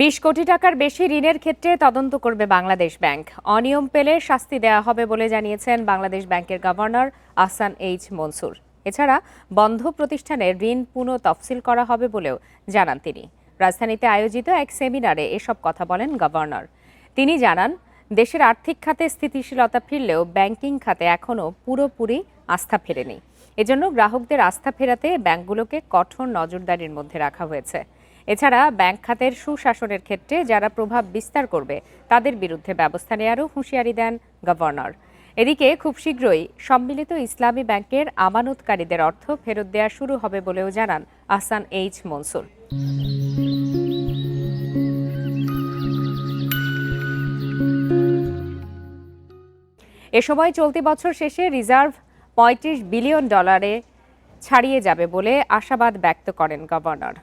২০ কোটি টাকার বেশি ঋণের ক্ষেত্রে তদন্ত করবে বাংলাদেশ ব্যাংক। অনিয়ম পেলে শাস্তি দেওয়া হবে বলে জানিয়েছেন বাংলাদেশ ব্যাংকের গভর্নর আহসান এইচ মনসুর। এছাড়া বন্ধ প্রতিষ্ঠানের ঋণ পুনঃ তফসিল করা হবে বলেও জানান তিনি। রাজধানীতে আয়োজিত এক সেমিনারে এসব কথা বলেন গভর্নর। তিনি জানান, দেশের আর্থিক খাতে স্থিতিশীলতা ফিরলেও ব্যাংকিং খাতে এখনও পুরোপুরি আস্থা ফেরেনি। এজন্য গ্রাহকদের আস্থা ফেরাতে ব্যাংকগুলোকে কঠোর নজরদারির মধ্যে রাখা হয়েছে। এছাড়া ব্যাংক খাতের সুশাসনের ক্ষেত্রে যারা প্রভাব বিস্তার করবে তাদের বিরুদ্ধে ব্যবস্থা নেওয়ারও হুঁশিয়ারি দেন গভর্নর। এদিকে খুব শীঘ্রই সম্মিলিত ইসলামী ব্যাংকের আমানতকারীদের অর্থ ফেরত দেওয়া শুরু হবে বলেও জানান আহসান এইচ মনসুর। এ সময় চলতি বছর শেষে রিজার্ভ $35 বিলিয়ন ছাড়িয়ে যাবে বলে আশাবাদ ব্যক্ত করেন গভর্নর।